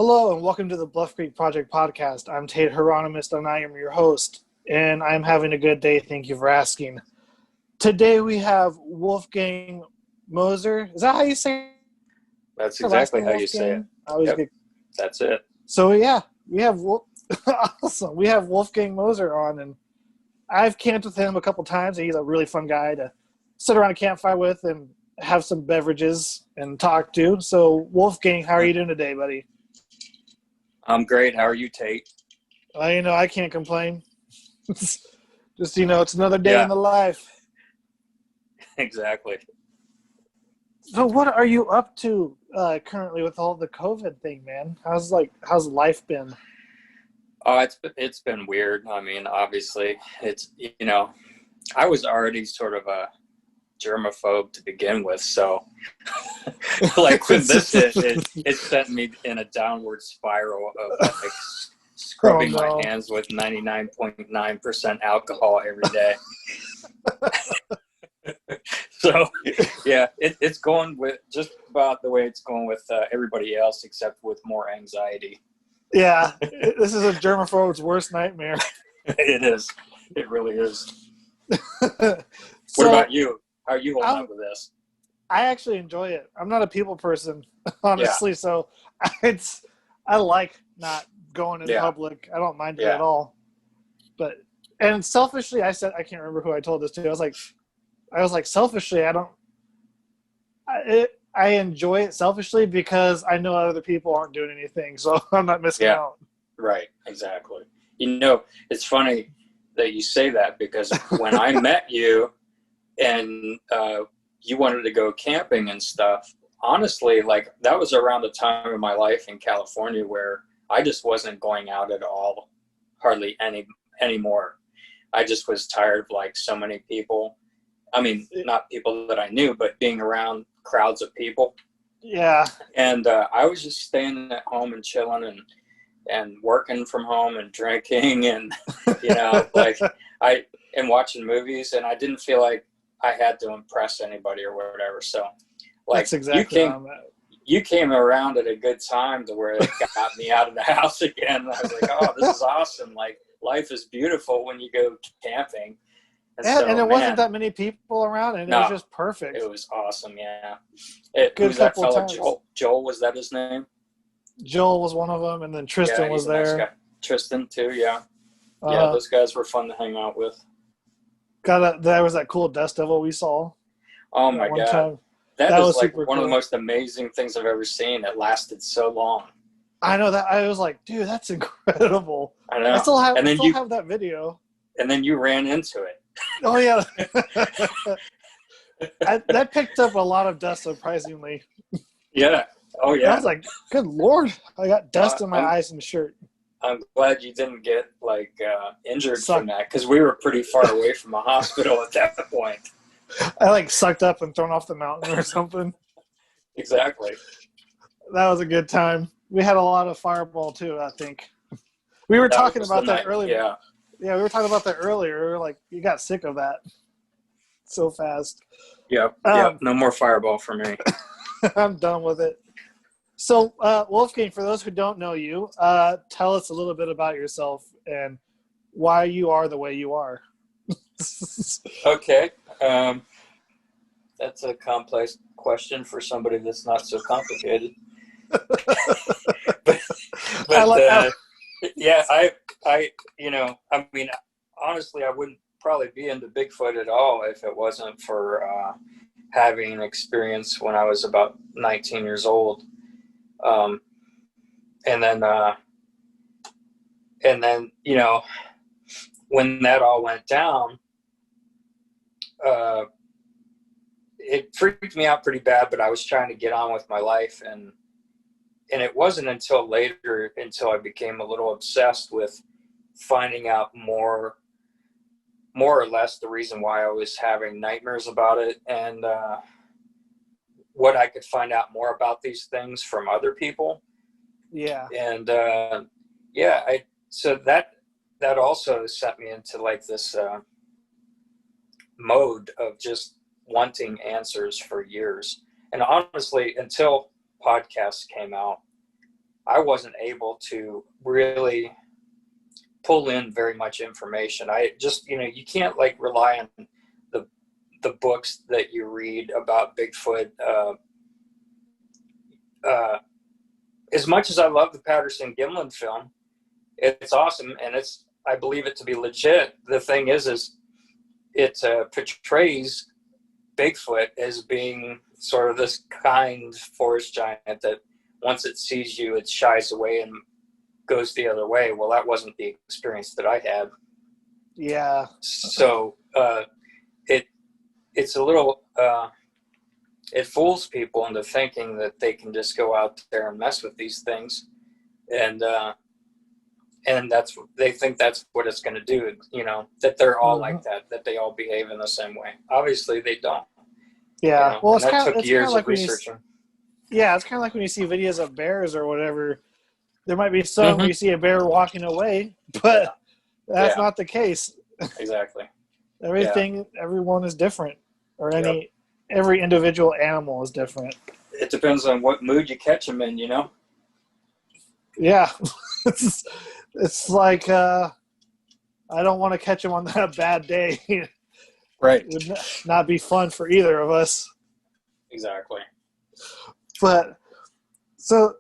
Hello and welcome to the Bluff Creek Project Podcast. I'm Tate Hieronymus and I am your host, and I'm having a good day. Thank you for asking. Today we have Wolfgang Moser. Is that how you say it? That's exactly how you say it. Yep. That's it. So yeah, we have awesome. We have Wolfgang Moser on, and I've camped with him a couple times. And he's a really fun guy to sit around a campfire with and have some beverages and talk to. So Wolfgang, how are you doing today, buddy? I'm great. How are you, Tate? I can't complain. Just, it's another day in the life. Exactly. So what are you up to currently with all the COVID thing, man? How's life been? Oh, it's been weird. I mean, obviously, it's, I was already sort of a germaphobe to begin with, so like when this hit, it sent me in a downward spiral of like scrubbing my hands with 99.9% alcohol every day. So yeah, it's going with just about the way it's going with everybody else, except with more anxiety. Yeah, this is a germaphobe's worst nightmare. It is. It really is. What about you? How are you holding up with this? I actually enjoy it. I'm not a people person, honestly, so I like not going in public. I don't mind it at all. And selfishly, I can't remember who I told this to. I was like selfishly, I enjoy it selfishly because I know other people aren't doing anything, so I'm not missing out. Right, exactly. It's funny that you say that because when I met you and you wanted to go camping and stuff, honestly, like that was around the time of my life in California where I just wasn't going out at all, hardly anymore. I just was tired of like so many people. I mean, not people that I knew, but being around crowds of people. Yeah. And I was just staying at home and chilling and working from home and drinking and, and watching movies. And I didn't feel like I had to impress anybody or whatever. So like that's exactly you came around at a good time to where it got me out of the house again. I was like, oh, this is awesome. Like life is beautiful when you go camping. And it wasn't that many people around, and it was just perfect. It was awesome, yeah. Who's that fellow? Joel, was that his name? Joel was one of them, and then Tristan was there. Nice guy. Tristan too, yeah. Yeah, those guys were fun to hang out with. There was that cool Dust Devil we saw. Oh my God. Time. That was like one of the most amazing things I've ever seen. It lasted so long. I know that. I was like, dude, that's incredible. I know. I still have that video. And then you ran into it. Oh yeah. That picked up a lot of dust, surprisingly. Yeah. Oh yeah. I was like, good Lord, I got dust in my eyes and shirt. I'm glad you didn't get like injured from that because we were pretty far away from a hospital at that point. I like sucked up and thrown off the mountain or something. Exactly. That was a good time. We had a lot of Fireball too, I think. We were talking about that earlier. Yeah, we were talking about that earlier. We were like, you got sick of that so fast. Yep. No more Fireball for me. I'm done with it. So, Wolfgang, for those who don't know you, tell us a little bit about yourself and why you are the way you are. Okay. That's a complex question for somebody that's not so complicated. I mean, honestly, I wouldn't probably be into Bigfoot at all if it wasn't for having an experience when I was about 19 years old. And then, when that all went down, it freaked me out pretty bad, but I was trying to get on with my life. And it wasn't until later, until I became a little obsessed with finding out more or less the reason why I was having nightmares about it and what I could find out more about these things from other people. Yeah. And so that also set me into like this mode of just wanting answers for years. And honestly, until podcasts came out, I wasn't able to really pull in very much information. I just, you can't like rely on the books that you read about Bigfoot. As much as I love the Patterson Gimlin film, it's awesome, and I believe it to be legit. The thing is it portrays Bigfoot as being sort of this kind forest giant that once it sees you, it shies away and goes the other way. Well, that wasn't the experience that I had. Yeah. So it's a little it fools people into thinking that they can just go out there and mess with these things, and they think that's what it's going to do. That they're all like that they all behave in the same way. Obviously, they don't. Yeah. Well, it's kind of years of researching. It's kind of like when you see videos of bears or whatever. There might be some where you see a bear walking away, but that's not the case. Exactly. Everyone is different, or every individual animal is different. It depends on what mood you catch them in, Yeah. It's like, I don't want to catch them on that bad day. Right. It would not be fun for either of us. Exactly. But, so,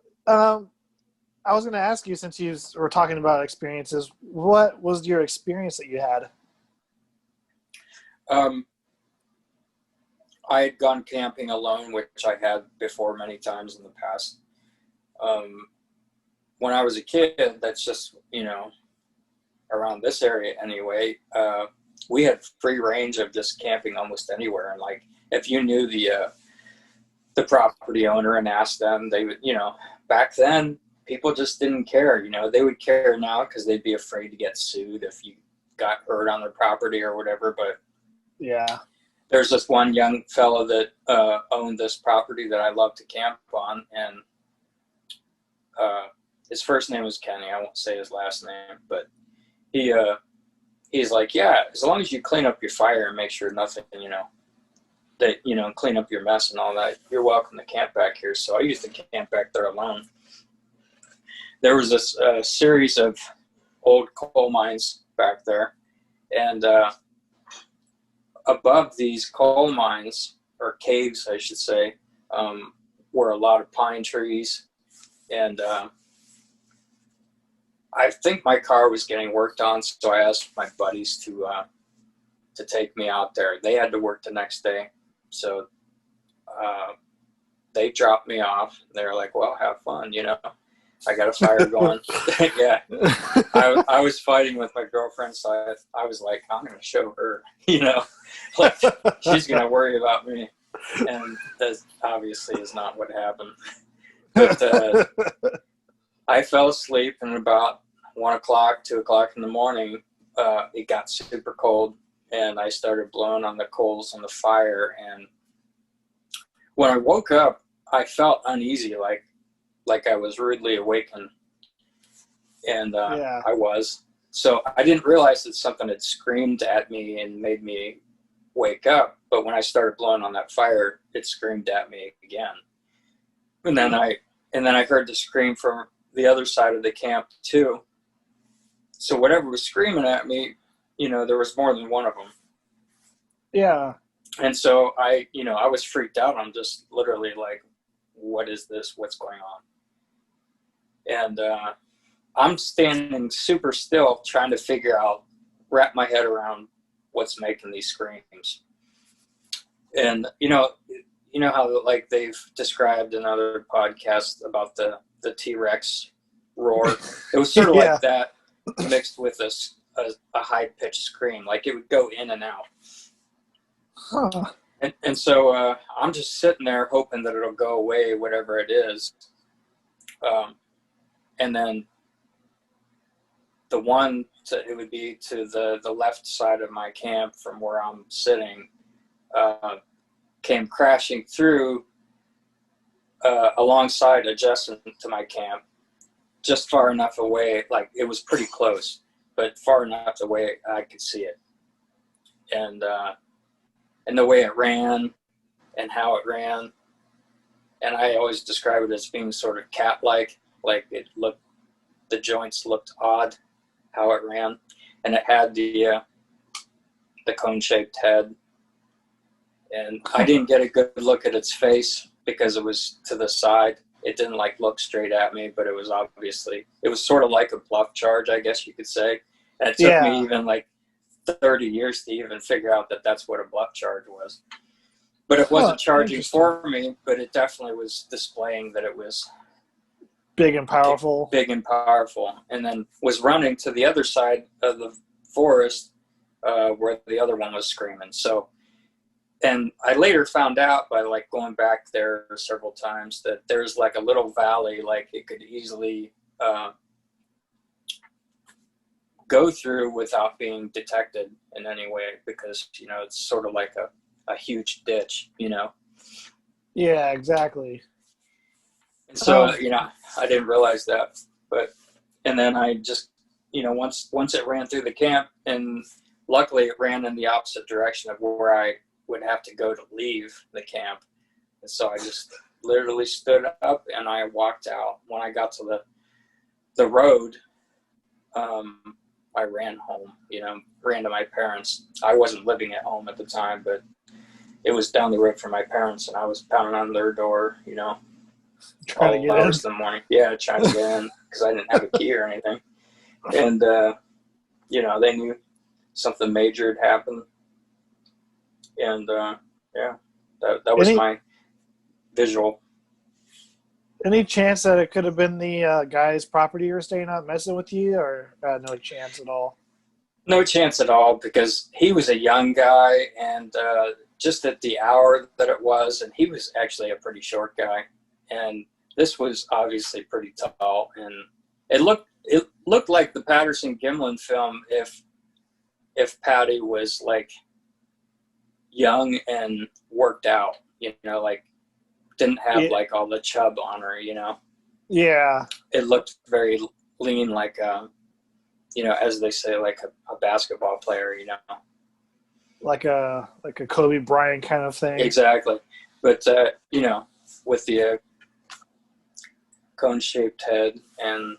I was going to ask you, since you were talking about experiences, what was your experience that you had? I had gone camping alone, which I had before many times in the past. When I was a kid, that's just, around this area anyway, we had free range of just camping almost anywhere. And like, if you knew the property owner and asked them, they would, back then people just didn't care. They would care now because they'd be afraid to get sued if you got hurt on their property or whatever. But yeah, there's this one young fellow that owned this property that I love to camp on, and his first name was Kenny. I won't say his last name, but he's like, yeah, as long as you clean up your fire and make sure nothing, that, clean up your mess and all that, you're welcome to camp back here. So I used to camp back there alone. There was this series of old coal mines back there, and above these coal mines, or caves, I should say, were a lot of pine trees, and I think my car was getting worked on, so I asked my buddies to take me out there. They had to work the next day, so they dropped me off. They were like, well, have fun, I got a fire going. Yeah. I was fighting with my girlfriend, so I was like, I'm going to show her, like she's going to worry about me. And that obviously is not what happened. But I fell asleep, and about 1 o'clock, 2 o'clock in the morning, it got super cold, and I started blowing on the coals on the fire. And when I woke up, I felt uneasy, like I was rudely awakened, and I was. So I didn't realize that something had screamed at me and made me wake up. But when I started blowing on that fire, it screamed at me again. And then I heard the scream from the other side of the camp too. So whatever was screaming at me, there was more than one of them. Yeah. And so I was freaked out. I'm just literally like, what is this? What's going on? And I'm standing super still, trying to wrap my head around what's making these screams. And how like they've described in other podcasts about the T-Rex roar. It was sort of like that, mixed with a high-pitched scream. Like it would go in and out. Huh. And so I'm just sitting there hoping that it'll go away, whatever it is. And then it would be to the left side of my camp from where I'm sitting, came crashing through alongside, adjacent to my camp, just far enough away, like it was pretty close, but far enough away I could see it. And the way it ran and how it ran, and I always describe it as being sort of cat-like. Like the joints looked odd how it ran, and it had the cone-shaped head. And I didn't get a good look at its face because it was to the side. It didn't like look straight at me, but it was sort of like a bluff charge, I guess you could say. And it took me even like 30 years to even figure out that that's what a bluff charge was. But it wasn't charging for me, but it definitely was displaying that it was big and powerful. And then was running to the other side of the forest where the other one was screaming. So, and I later found out by like going back there several times that there's like a little valley, like it could easily go through without being detected in any way, because, you know, it's sort of like a huge ditch, you know? Yeah, exactly. And so, you know, I didn't realize that, and then I just, you know, once it ran through the camp, and luckily it ran in the opposite direction of where I would have to go to leave the camp. And so I just literally stood up and I walked out. When I got to the road, I ran home, you know, ran to my parents. I wasn't living at home at the time, but it was down the road from my parents, and I was pounding on their door, you know, trying to get in. In the morning. Yeah, trying to get in because I didn't have a key or anything. And, you know, they knew something major had happened. And, yeah, that was my visual. Any chance that it could have been the guy's property you were staying on messing with you, or no chance at all? No chance at all, because he was a young guy, and just at the hour that it was, and he was actually a pretty short guy, and this was obviously pretty tall, and it looked like the Patterson-Gimlin film if Patty was like young and worked out, you know, like didn't have like all the chub on her, you know. Yeah. It looked very lean, like you know, as they say, like a basketball player, you know. Like a Kobe Bryant kind of thing. Exactly. But you know, with the cone-shaped head, and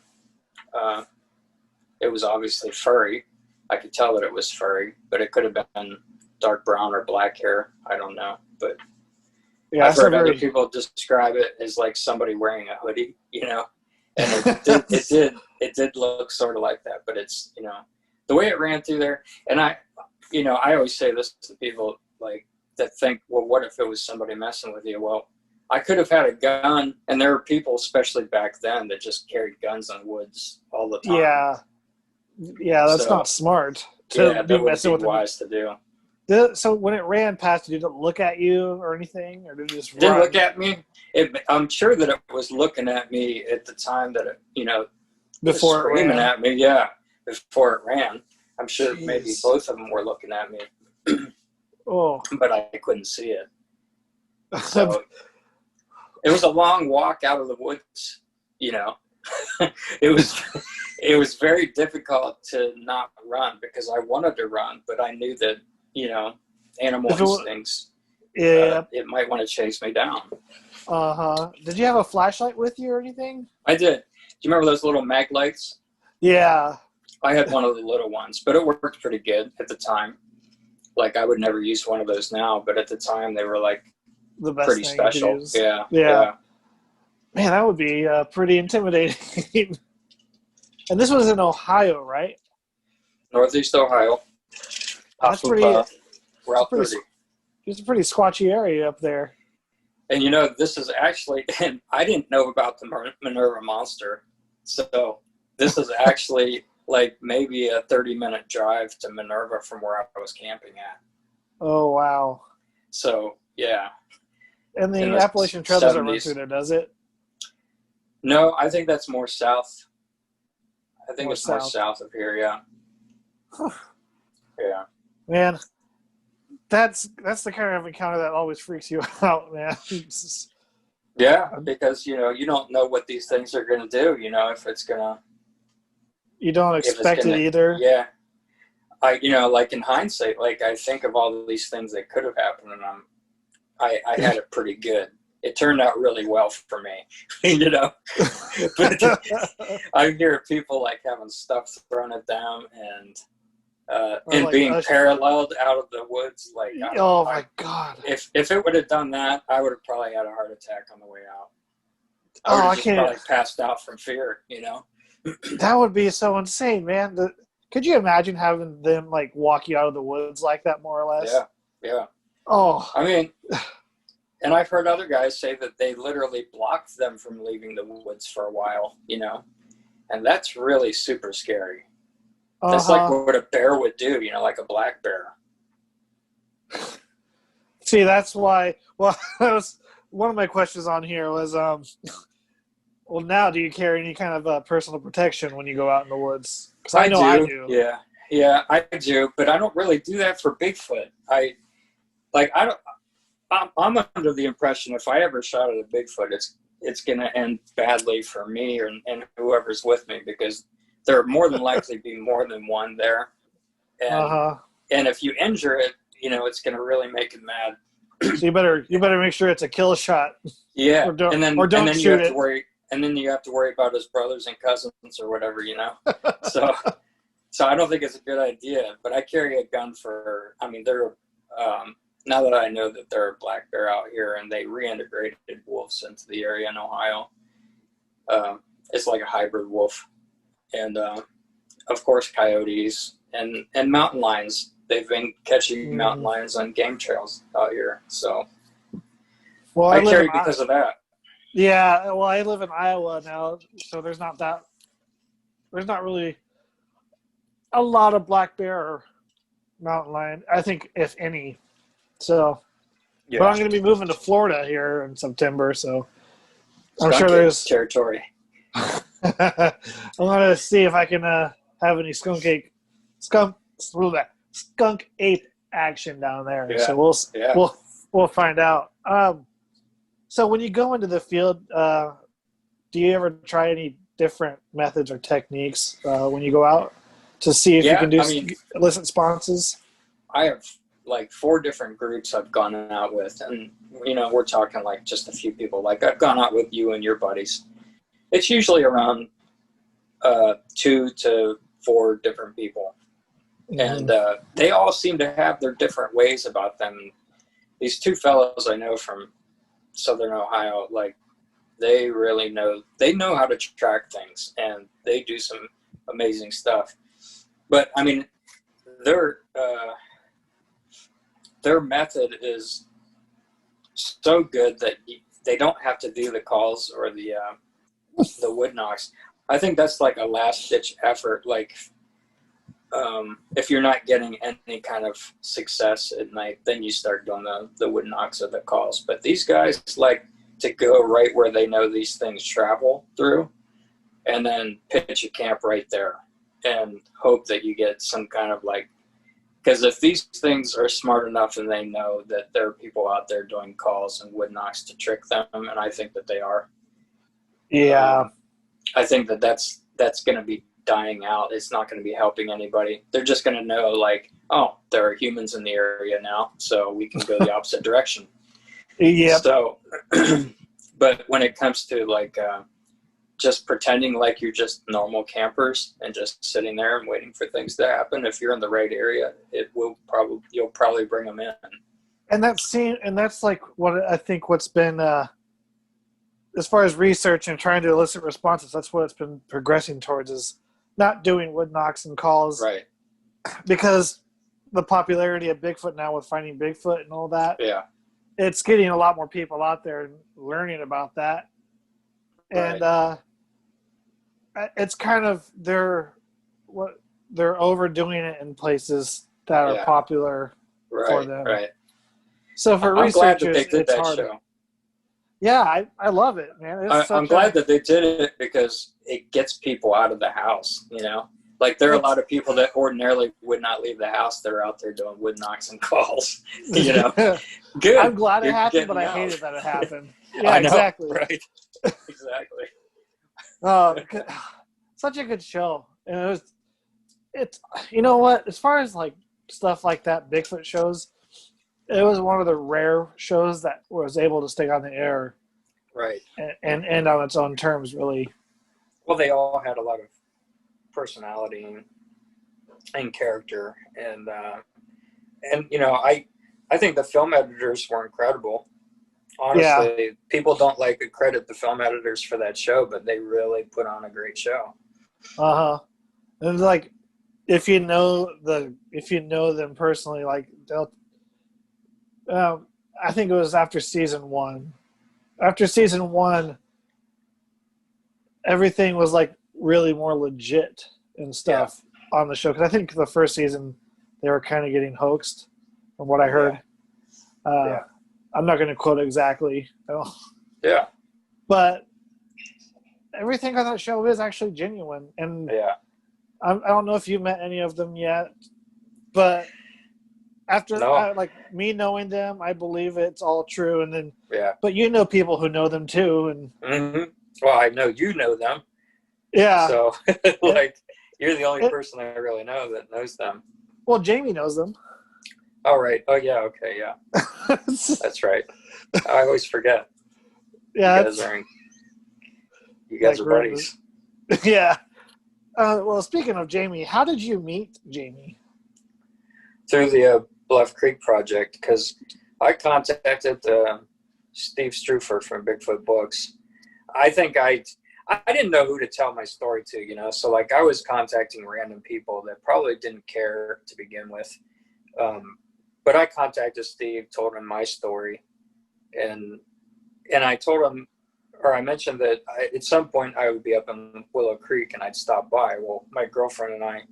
it was obviously furry. I could tell that it was furry, but it could have been dark brown or black hair. I don't know, but yeah, I've heard other people describe it as like somebody wearing a hoodie, you know, and it did look sort of like that. But it's, you know, the way it ran through there, and I always say this to people like that think, well, what if it was somebody messing with you? Well, I could have had a gun, and there were people, especially back then, that just carried guns in woods all the time. Yeah, that's not smart to be messing with. Wise to do. So when it ran past you, did it look at you or anything, or did it just didn't look at me? I'm sure that it was looking at me at the time that it, you know, before was screaming at me. Yeah, before it ran. I'm sure Jeez. Maybe both of them were looking at me. But I couldn't see it. So it was a long walk out of the woods, you know. It was very difficult to not run, because I wanted to run, but I knew that, you know, animal instincts, it might want to chase me down. Did you have a flashlight with you or anything? I did. Do you remember those little mag lights? Yeah. I had one of the little ones, but it worked pretty good at the time. Like, I would never use one of those now, but at the time they were like the best pretty thing special. Yeah. Man, that would be pretty intimidating. And this was in Ohio, right? Northeast Ohio. That's pretty. Route 30. It's a pretty squatchy area up there. And you know, this is actually, and I didn't know about the Minerva monster, so this is actually like maybe a 30-minute drive to Minerva from where I was camping at. Oh, wow. So, yeah. And the Appalachian Trail doesn't run through there, does it? No, I think that's more south. I think it's more south of here, yeah. Yeah. Man, that's the kind of encounter that always freaks you out, man. Yeah, because, you know, you don't know what these things are going to do, you know, if it's going to... You don't expect it either. Yeah. You know, like in hindsight, like I think of all these things that could have happened, and I had it pretty good, it turned out really well for me, you know. But I hear people like having stuff thrown at them and like being paralleled out of the woods. Like, oh my God! If it would have done that, I would have probably had a heart attack on the way out. I can't. Probably passed out from fear, you know. That would be so insane, man. Could you imagine having them like walk you out of the woods like that, more or less? Yeah. Oh, I mean, and I've heard other guys say that they literally blocked them from leaving the woods for a while, you know, and that's really super scary. That's like what a bear would do, you know, like a black bear. See, that's why. Well, that was one of my questions on here was, well, now do you carry any kind of personal protection when you go out in the woods? Because I know I do. Yeah, I do, but I don't really do that for Bigfoot. I'm under the impression if I ever shot at a Bigfoot, it's going to end badly for me and whoever's with me, because there are more than likely be more than one there. And if you injure it, you know, it's going to really make it mad. So you better make sure it's a kill shot. Yeah. And then shoot it. And then you have to worry about his brothers and cousins or whatever, you know? So I don't think it's a good idea, but I carry a gun they're, now that I know that there are black bear out here and they reintegrated wolves into the area in Ohio, it's like a hybrid wolf. And, of course, coyotes and mountain lions. They've been catching mountain lions on game trails out here. So I carry because of that. Yeah, well, I live in Iowa now, so there's not really a lot of black bear or mountain lion, I think, if any. So, yeah. But I'm going to be moving to Florida here in September, so I'm sure there's territory. I want to see if I can have any skunk ape action down there. Yeah. So we'll find out. So when you go into the field, do you ever try any different methods or techniques when you go out to see if you can do illicit responses? I have like 4 different groups I've gone out with, and you know, we're talking like just a few people. Like I've gone out with you and your buddies. It's usually around 2 to 4 different people. And they all seem to have their different ways about them. These 2 fellows I know from Southern Ohio, like they know how to track things, and they do some amazing stuff. But I mean, their method is so good that they don't have to do the calls or the wood knocks. I think that's like a last ditch effort. Like, if you're not getting any kind of success at night, then you start doing the wood knocks or the calls. But these guys like to go right where they know these things travel through, and then pitch a camp right there and hope that you get some kind of like, because if these things are smart enough and they know that there are people out there doing calls and wood knocks to trick them, and I think that they are. Yeah. I think that's going to be dying out. It's not going to be helping anybody. They're just going to know like, oh, there are humans in the area now, so we can go the opposite direction. Yeah. So, but when it comes to like just pretending like you're just normal campers and just sitting there and waiting for things to happen, if you're in the right area, you'll probably bring them in. And that's like what I think what's been as far as research and trying to elicit responses, that's what it's been progressing towards, is not doing wood knocks and calls. Right. Because the popularity of Bigfoot now with finding Bigfoot and all that, yeah, it's getting a lot more people out there learning about that. Right. And it's kind of they're overdoing it in places that are popular for them. Right. So for I'm glad researchers, that they did it's that hard. show. Yeah, I love it, man. I'm glad that they did it because it gets people out of the house, you know? Like there are a lot of people that ordinarily would not leave the house. They're out there doing wood knocks and calls, you know? Good. I'm glad it happened, but I hated that it happened. Yeah, I know, exactly. Right. Exactly. Such a good show. And it's you know what? As far as like stuff like that, Bigfoot shows, it was one of the rare shows that was able to stay on the air, right, and end on its own terms, really. Well, they all had a lot of personality and character, and you know, I think the film editors were incredible. Honestly, people don't like to credit the film editors for that show, but they really put on a great show. And like, if you know them personally, like they'll. I think it was after season 1. After season 1, everything was like really more legit and stuff on the show. Because I think the first season they were kind of getting hoaxed, from what I heard. I'm not going to quote exactly. Yeah. But everything on that show is actually genuine. And I don't know if you met any of them yet, but after like me knowing them, I believe it's all true. And then, but you know people who know them too. And well, I know you know them. Yeah. So like you're the only person I really know that knows them. Well, Jamie knows them. Oh, right. Oh, yeah. Okay. Yeah. That's right. I always forget. Yeah. You guys are buddies. Yeah. Well, speaking of Jamie, how did you meet Jamie? Through the Bluff Creek Project, because I contacted Steve Strufer from Bigfoot Books. I think I didn't know who to tell my story to, you know, so like I was contacting random people that probably didn't care to begin with. But I contacted Steve, told him my story, and I told him, or I mentioned that at some point I would be up in Willow Creek and I'd stop by. Well, my girlfriend and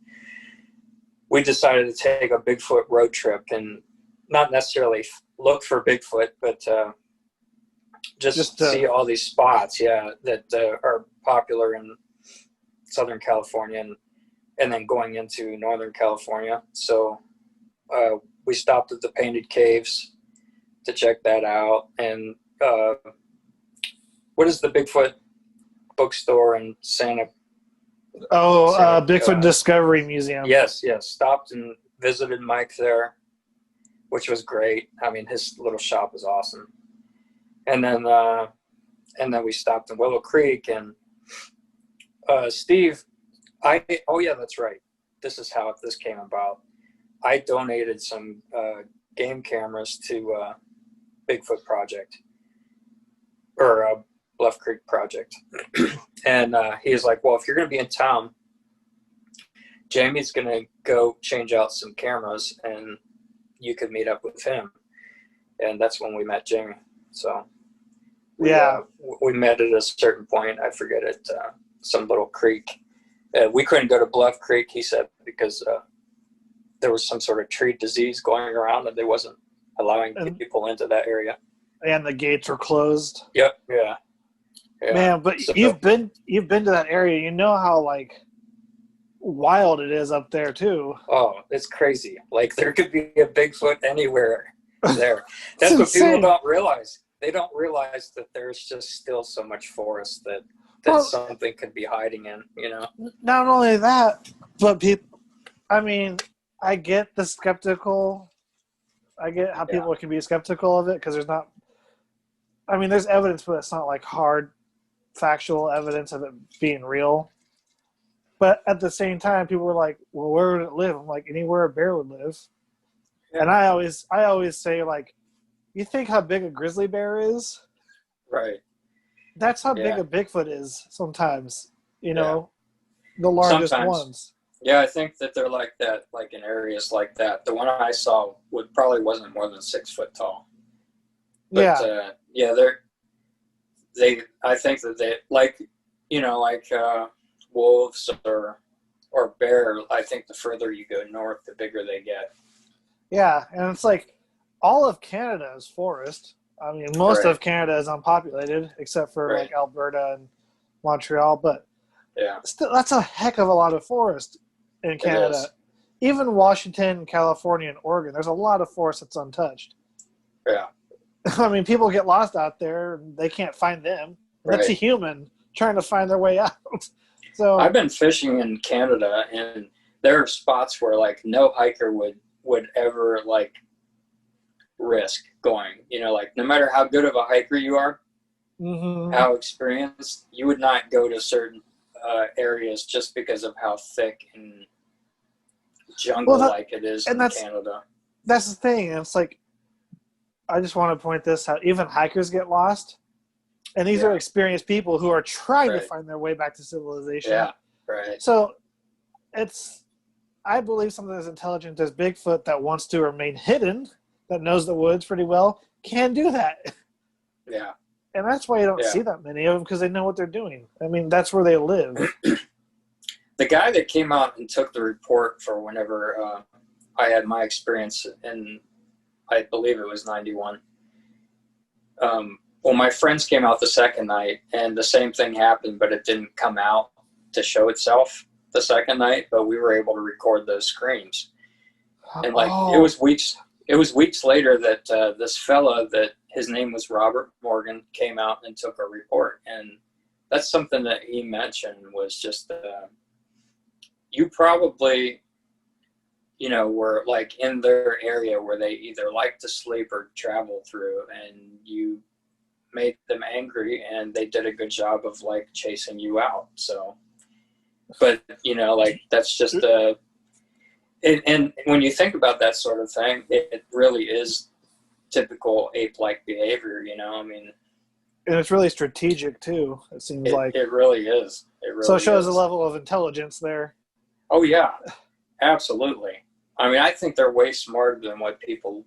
we decided to take a Bigfoot road trip and not necessarily look for Bigfoot, but just see all these spots, that are popular in Southern California and then going into Northern California. So we stopped at the Painted Caves to check that out. And what is the Bigfoot bookstore in Santa? Bigfoot Discovery Museum. Yes. Stopped and visited Mike there, which was great. I mean, his little shop is awesome. And then we stopped in Willow Creek, and Steve, that's right. This is how this came about. I donated some game cameras to Bigfoot Project, or Bluff Creek Project. And he was like, well, if you're going to be in town, Jamie's going to go change out some cameras and you could meet up with him. And that's when we met Jamie. So we met at a certain point. I forget it, some little creek. We couldn't go to Bluff Creek, he said, because there was some sort of tree disease going around and they wasn't allowing people into that area. And the gates were closed. Yep. Yeah. Man, but so, you've been to that area. You know how like wild it is up there too. Oh, it's crazy. Like there could be a Bigfoot anywhere there. That's what insane. People don't realize. They don't realize that there's just still so much forest that something could be hiding in, you know? Not only that, but people, I mean, I get the skeptical. I get how people can be skeptical of it because there's evidence, but it's not like hard factual evidence of it being real. But at the same time, people were like, well, where would it live? I'm like, anywhere a bear would live. Yeah. And I always say, like, you think how big a grizzly bear is? Right. That's how big a Bigfoot is sometimes, you know, the largest ones. Yeah, I think that they're like that, like in areas like that. The one I saw probably wasn't more than 6 foot tall. But, I think that they, like, you know, like wolves or bear, I think the further you go north, the bigger they get. Yeah, and it's like all of Canada is forest. I mean, most of Canada is unpopulated, except for like Alberta and Montreal. But still, that's a heck of a lot of forest in Canada. Even Washington, California, and Oregon, there's a lot of forest that's untouched. Yeah. I mean, people get lost out there, and they can't find them. That's a human trying to find their way out. So I've been fishing in Canada, and there are spots where like no hiker would ever like risk going. Like no matter how good of a hiker you are, mm-hmm. how experienced, you would not go to certain areas just because of how thick and jungle-like it is in Canada. That's the thing. It's like, I just want to point this out. Even hikers get lost. And these are experienced people who are trying to find their way back to civilization. Yeah, right. So I believe something as intelligent as Bigfoot that wants to remain hidden, that knows the woods pretty well, can do that. Yeah. And that's why you don't see that many of them, because they know what they're doing. I mean, that's where they live. The guy that came out and took the report for whenever I had my experience in, I believe it was 91. Well, my friends came out the second night, and the same thing happened, but it didn't come out to show itself the second night, but we were able to record those screams. And it was weeks later that this fella that his name was Robert Morgan came out and took a report. And that's something that he mentioned was just, you probably, were like in their area where they either like to sleep or travel through, and you made them angry, and they did a good job of like chasing you out. So, but that's just and when you think about that sort of thing, it really is typical ape-like behavior. I mean, and it's really strategic too. It seems like it really is. It really so it shows a level of intelligence there. Oh yeah, absolutely. I mean, I think they're way smarter than what people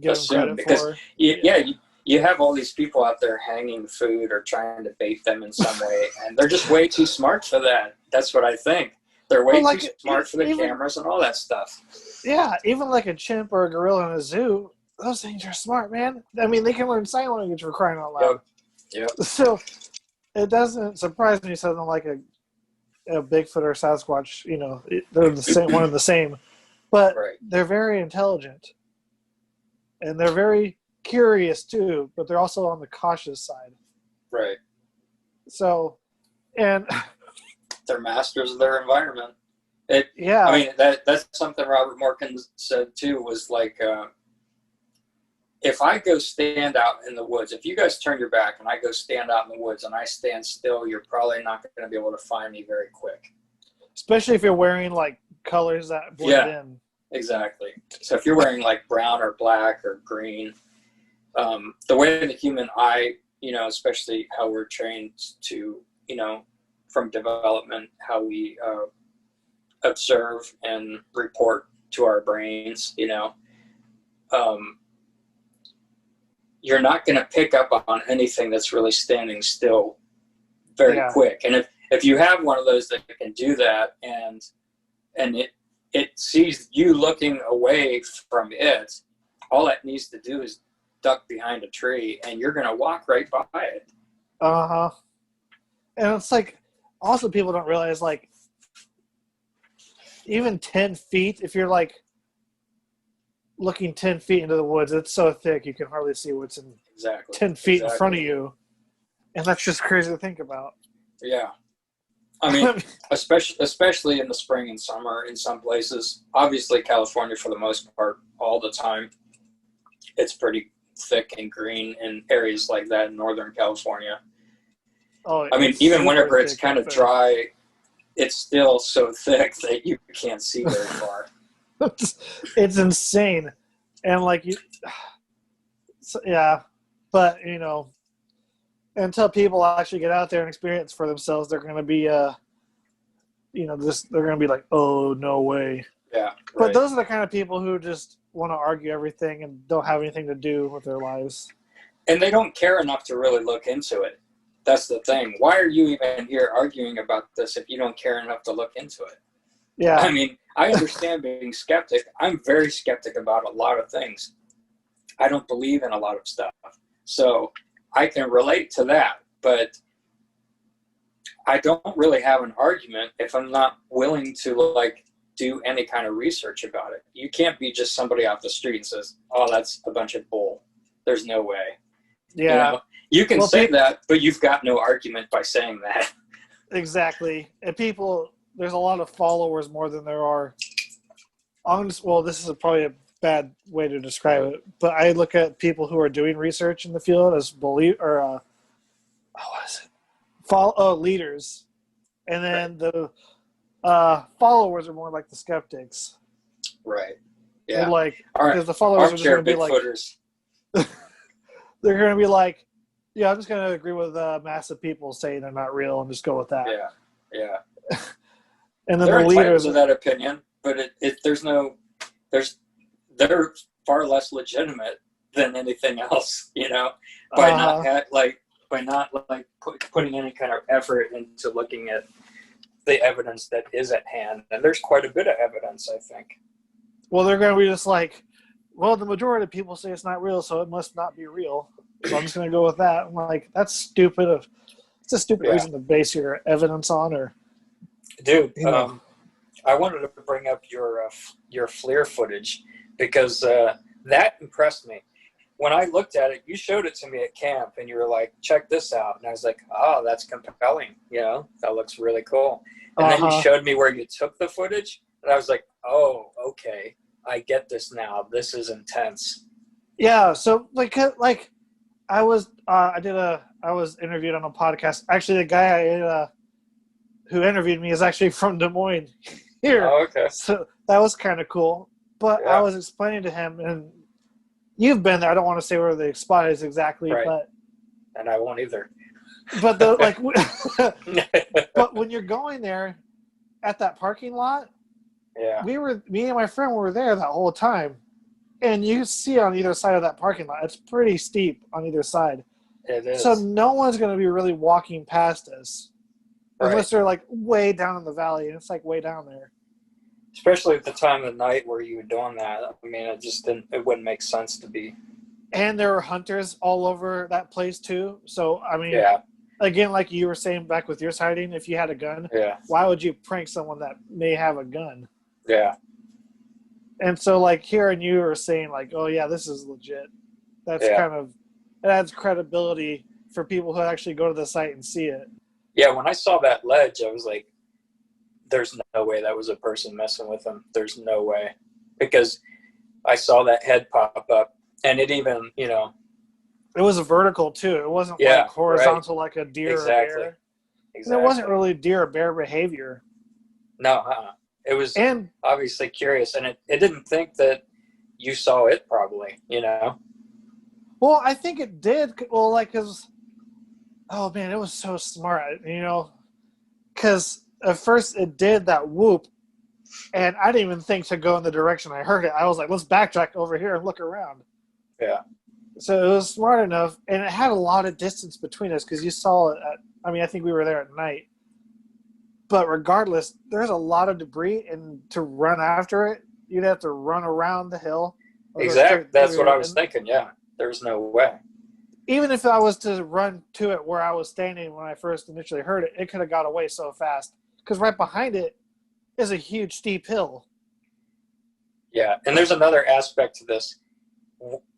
assume, because you have all these people out there hanging food or trying to bait them in some way, and they're just way too smart for that. That's what I think. They're way too smart for the cameras and all that stuff. Yeah, even like a chimp or a gorilla in a zoo, those things are smart, man. I mean, they can learn sign language for crying out loud. Yep. So it doesn't surprise me something like a Bigfoot or Sasquatch, they're the same, one and the same. But they're very intelligent. And they're very curious too, but they're also on the cautious side. Right. So, and they're masters of their environment. I mean, that's something Robert Morgan said too, was like, if I go stand out in the woods, if you guys turn your back and I go stand out in the woods and I stand still, you're probably not going to be able to find me very quick. Especially if you're wearing like colors that blend in. Exactly. So if you're wearing like brown or black or green, the way the human eye, especially how we're trained to, from development, how we observe and report to our brains, you're not going to pick up on anything that's really standing still very quick. And if you have one of those that can do that, and it sees you looking away from it, all it needs to do is duck behind a tree, and you're going to walk right by it. Uh-huh. And it's like, also people don't realize, like, even 10 feet, if you're like looking 10 feet into the woods, it's so thick you can hardly see what's in 10 feet in front of you. And that's just crazy to think about. Yeah. I mean, especially in the spring and summer in some places. Obviously, California, for the most part, all the time, it's pretty thick and green in areas like that in Northern California. Oh, I mean, even whenever it's kind of dry, it's still so thick that you can't see very far. It's insane. And like but until people actually get out there and experience for themselves, they're going to be they're going to be like, oh, no way. Yeah. Right. But those are the kind of people who just want to argue everything and don't have anything to do with their lives. And they don't care enough to really look into it. That's the thing. Why are you even here arguing about this if you don't care enough to look into it? Yeah. I mean, I understand being skeptic. I'm very skeptic about a lot of things. I don't believe in a lot of stuff. So I can relate to that, but I don't really have an argument if I'm not willing to do any kind of research about it. You can't be just somebody off the street and says, oh, that's a bunch of bull. There's no way. Yeah. You can say that, but you've got no argument by saying that. Exactly. And people, there's a lot of followers more than there are. This is probably a bad way to describe it, but I look at people who are doing research in the field as what is it? Leaders, and then the followers are more like the skeptics. Right. Yeah. They're like, because the followers are just going to be like, they're going to be like, yeah, I'm just going to agree with mass of people saying they're not real and just go with that. Yeah. Yeah. And then they're the leaders of that opinion, but they're far less legitimate than anything else, by not putting any kind of effort into looking at the evidence that is at hand. And there's quite a bit of evidence, I think. Well, they're going to be just like, well, the majority of people say it's not real, so it must not be real. So I'm just going to go with that. I'm like, that's stupid. It's a stupid reason to base your evidence on, or. Dude, I wanted to bring up your FLIR footage because that impressed me. When I looked at it, you showed it to me at camp, and you were like, check this out. And I was like, oh, that's compelling. That looks really cool. And then you showed me where you took the footage, and I was like, oh, okay. I get this now. This is intense. Yeah, so I was interviewed on a podcast. Actually, the guy who interviewed me is actually from Des Moines here. Oh, okay. So that was kind of cool. But I was explaining to him, and you've been there. I don't want to say where the spot is exactly, but and I won't either. But but when you're going there at that parking lot, me and my friend were there that whole time, and you see on either side of that parking lot, it's pretty steep on either side. It is. So no one's going to be really walking past us. Unless they're like way down in the valley, and it's like way down there. Especially at the time of night where you were doing that. I mean, it wouldn't make sense to be. And there were hunters all over that place too. So, I mean, again, like you were saying back with your sighting, if you had a gun, why would you prank someone that may have a gun? Yeah. And so like hearing you were saying like, oh yeah, this is legit. That's kind of, it adds credibility for people who actually go to the site and see it. Yeah, when I saw that ledge, I was like, there's no way that was a person messing with them. There's no way. Because I saw that head pop up, and it even, It was a vertical, too. It wasn't like horizontal like a deer or bear. Exactly. And it wasn't really deer or bear behavior. No, It was obviously curious, and it didn't think that you saw it probably, Well, I think it did. Well, because... Oh, man, it was so smart, because at first it did that whoop, and I didn't even think to go in the direction I heard it. I was like, let's backtrack over here and look around. Yeah. So it was smart enough, and it had a lot of distance between us because you saw it I think we were there at night. But regardless, there's a lot of debris, and to run after it, you'd have to run around the hill. Exactly. That's what I was thinking, There's no way. Even if I was to run to it where I was standing when I first initially heard it, it could have got away so fast. Because right behind it is a huge steep hill. Yeah, and there's another aspect to this.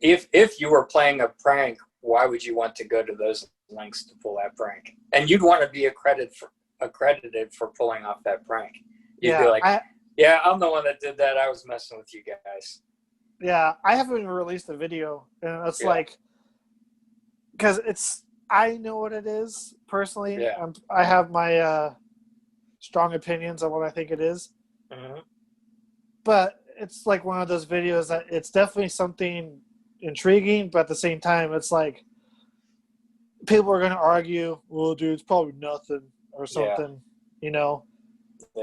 If you were playing a prank, why would you want to go to those lengths to pull that prank? And you'd want to be accredited for pulling off that prank. You'd be like, I'm the one that did that. I was messing with you guys. Yeah, I haven't even released a video, and it's like, because I know what it is personally. Yeah. I have my strong opinions on what I think it is. Mm-hmm. But it's like one of those videos that it's definitely something intriguing, but at the same time, it's like people are going to argue, well, dude, it's probably nothing or something, Yeah.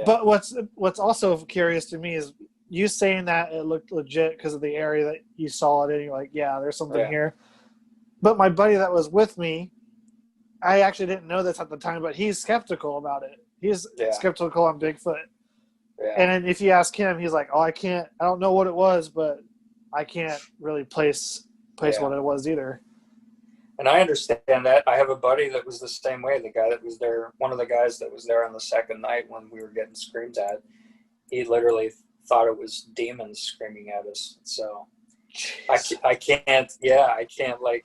But what's also curious to me is you saying that it looked legit because of the area that you saw it in. You're like, yeah, there's something here. But my buddy that was with me, I actually didn't know this at the time, but he's skeptical about it. He's skeptical on Bigfoot. Yeah. And then if you ask him, he's like, oh, I don't know what it was, but I can't really place what it was either. And I understand that. I have a buddy that was the same way. The guy that was there, one of the guys that was there on the second night when we were getting screamed at, he literally thought it was demons screaming at us. So I can't like,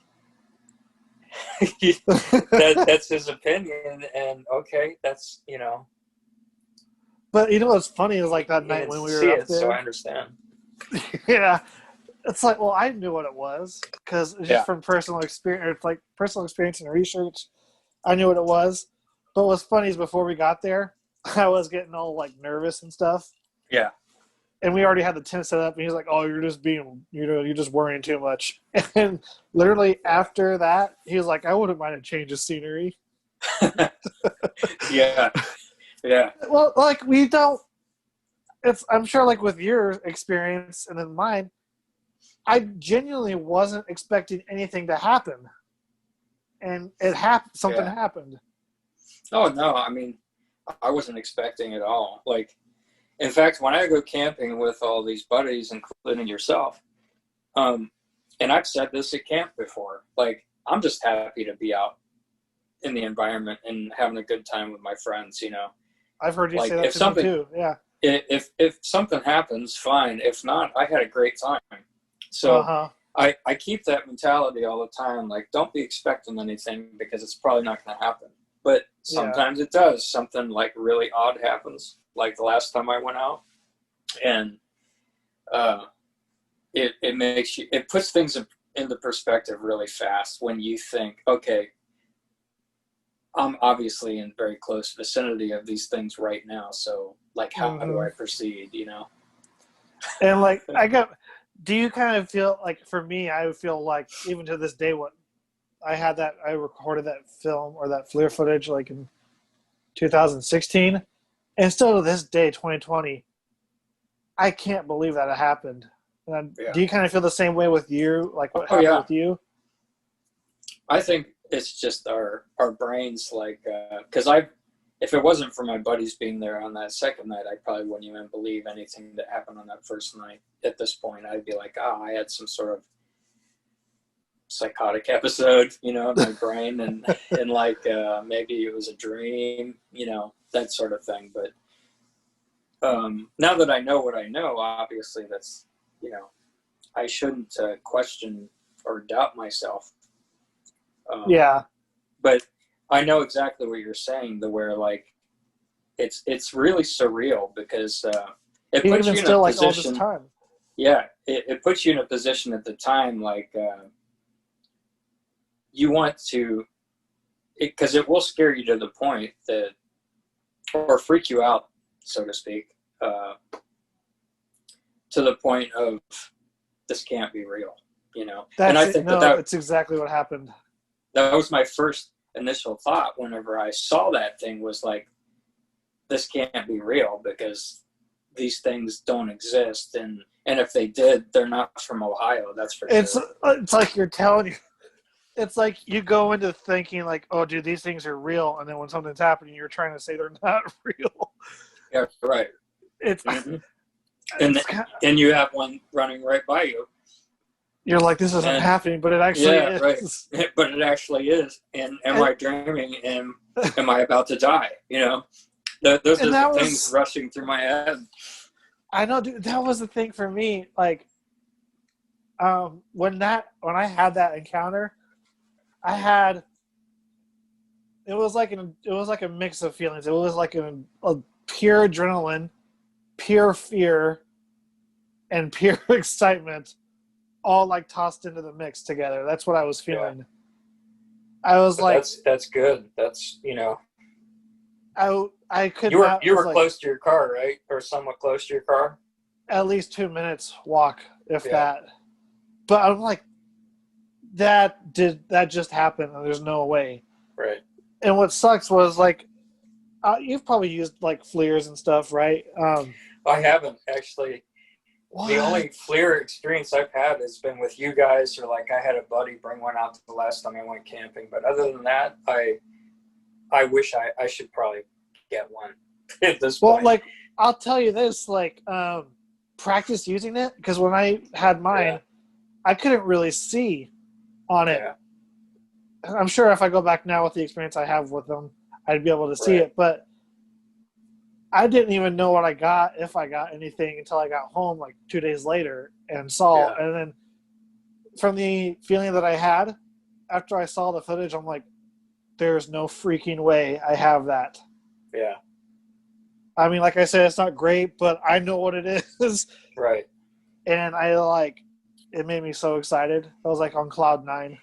that's his opinion, and okay, that's But what's funny is like that night when we were up there. So I understand. Yeah, it's like, well, I knew what it was because it's just from personal experience, and research. I knew what it was. But what's funny is before we got there, I was getting all like nervous and stuff. Yeah. And we already had the tent set up, and he's like, "Oh, you're just worrying too much." And literally after that, he was like, "I wouldn't mind a change of scenery." Yeah. Well, like we don't. I'm sure, like with your experience and then mine, I genuinely wasn't expecting anything to happen, and it happened. Something happened. Oh no! I mean, I wasn't expecting it all. Like, in fact, when I go camping with all these buddies, including yourself, and I've said this at camp before, like I'm just happy to be out in the environment and having a good time with my friends. You know, I've heard you say that to me too. Yeah. If something happens, fine. If not, I had a great time. So I keep that mentality all the time. Like, don't be expecting anything because it's probably not going to happen. But sometimes it does. Something like really odd happens, like the last time I went out, and it puts things into perspective really fast when you think, okay, I'm obviously in very close vicinity of these things right now. So, like, how do I proceed? You know, and like do you kind of feel like, for me, I would feel like even to this day, I recorded that film or that FLIR footage like in 2016, and still to this day, 2020, I can't believe that it happened. Do you kind of feel the same way with you? Like what happened with you? I think it's just our brains, like, because if it wasn't for my buddies being there on that second night, I probably wouldn't even believe anything that happened on that first night. At this point, I'd be like, I had some sort of psychotic episode, you know, in my brain, and like maybe it was a dream, you know, that sort of thing. But now that I know what I know, obviously that's, you know, I shouldn't question or doubt myself. But I know exactly what you're saying, where like it's really surreal because it puts you in a position. Like all this time. Yeah, it puts you in a position at the time, like you want to, because it will scare you to the point that, or freak you out, so to speak, to the point of this can't be real, you know. And I think that's exactly what happened. That was my first initial thought whenever I saw that thing, was like, this can't be real because these things don't exist, and if they did, they're not from Ohio, that's for sure. It's like you're telling you. It's like you go into thinking like, oh, dude, these things are real, and then when something's happening, you're trying to say they're not real. Yeah, right. And you have one running right by you. You're like, this isn't happening, but it actually is. Right. But it actually is. And am I dreaming? And am I about to die? You know, those are the things rushing through my head. I know, dude. That was the thing for me. Like, when I had that encounter, it was like a mix of feelings. It was like a pure adrenaline, pure fear, and pure excitement, all like tossed into the mix together. That's what I was feeling. Yeah. I was that's good. That's, you know, I could. You were close to your car, right? Or somewhat close to your car. At least 2 minutes walk, if that. But I'm like, that just happened, and there's no way. Right. And what sucks was like, you've probably used like FLIRs and stuff, right? I haven't actually. What? The only FLIR experience I've had has been with you guys, or like I had a buddy bring one out the last time I went camping. But other than that, I wish I should probably get one at this point. Well, like, I'll tell you this, like, practice using it, because when I had mine, I couldn't really see on it. Yeah. I'm sure if I go back now with the experience I have with them, I'd be able to see it. But I didn't even know what I got, if I got anything, until I got home like 2 days later and saw. Yeah. And then from the feeling that I had after I saw the footage, I'm like, there's no freaking way I have that. Yeah. I mean, like I said, it's not great, but I know what it is. Right. And it made me so excited. I was like on cloud 9.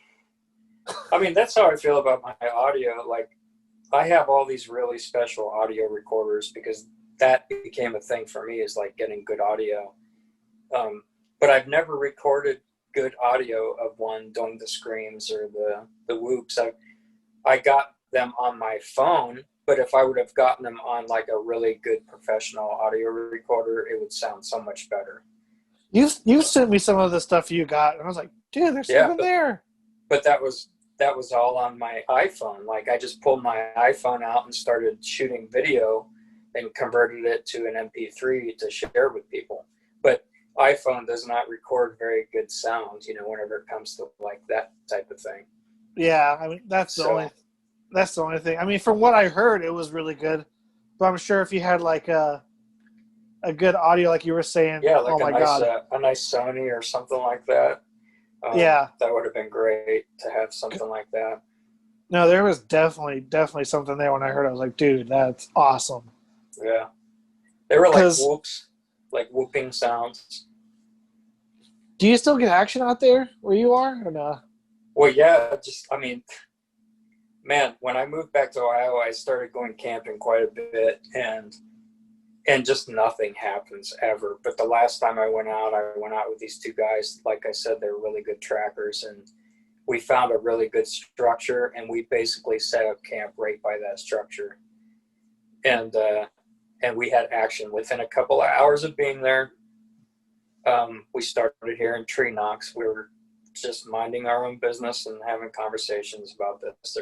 I mean, that's how I feel about my audio. Like, I have all these really special audio recorders because that became a thing for me, is like getting good audio. But I've never recorded good audio of one doing the screams or the whoops. I got them on my phone, but if I would have gotten them on like a really good professional audio recorder, it would sound so much better. You sent me some of the stuff you got, and I was like, dude, there's something there. But that was all on my iPhone. Like, I just pulled my iPhone out and started shooting video and converted it to an MP3 to share with people. But iPhone does not record very good sound, whenever it comes to like that type of thing. Yeah, I mean, that's the only thing. I mean, from what I heard, it was really good. But I'm sure if you had like a good audio, like you were saying, yeah, like oh my God, a nice Sony or something like that. Yeah, that would have been great to have something like that. No, there was definitely something there. When I heard it, I was like, dude, that's awesome. Yeah, they were like whoops, like whooping sounds. Do you still get action out there where you are, or no? Well, yeah, man, when I moved back to Ohio, I started going camping quite a bit, and just nothing happens ever. But the last time I went out with these two guys. Like I said, they're really good trackers, and we found a really good structure, and we basically set up camp right by that structure. And we had action within a couple of hours of being there. We started hearing tree knocks. We were just minding our own business and having conversations about this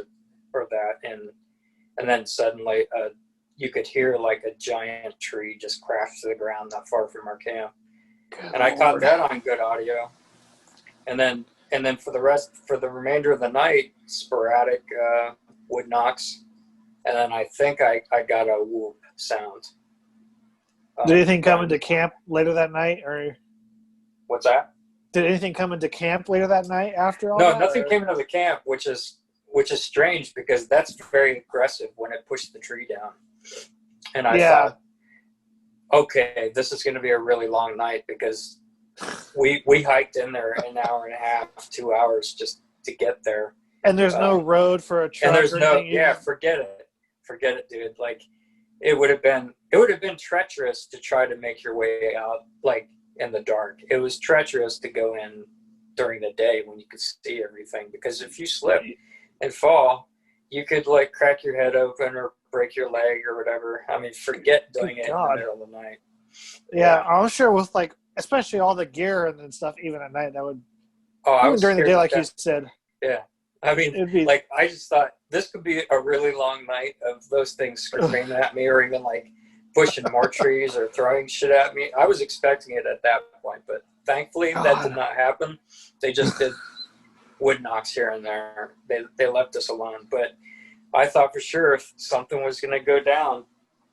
or that, and then suddenly you could hear like a giant tree just crash to the ground not far from our camp. And I caught that on good audio. And then for the remainder of the night, sporadic wood knocks. And then I think I got a whoop sound. Did anything come into camp later that night, or what's that? Did anything come into camp later that night after all? No, nothing came into the camp, which is strange because that's very aggressive when it pushed the tree down. And I thought, okay, this is going to be a really long night because we hiked in there an hour and a half, 2 hours just to get there. And there's no road for a truck. And there's forget it, dude. Like, it would have been treacherous to try to make your way out like in the dark. It was treacherous to go in during the day when you could see everything, because if you slip and fall, you could like crack your head open or break your leg or whatever. I mean, forget doing it in the middle of the night. Yeah, I'm sure with like, especially all the gear and stuff, even at night, that would. Even during the day, like you said. Yeah, I mean, like, I just thought this could be a really long night of those things screaming at me, or even like pushing more trees or throwing shit at me. I was expecting it at that point, but thankfully that did not happen. They just did wood knocks here and there. They left us alone. But I thought for sure if something was going to go down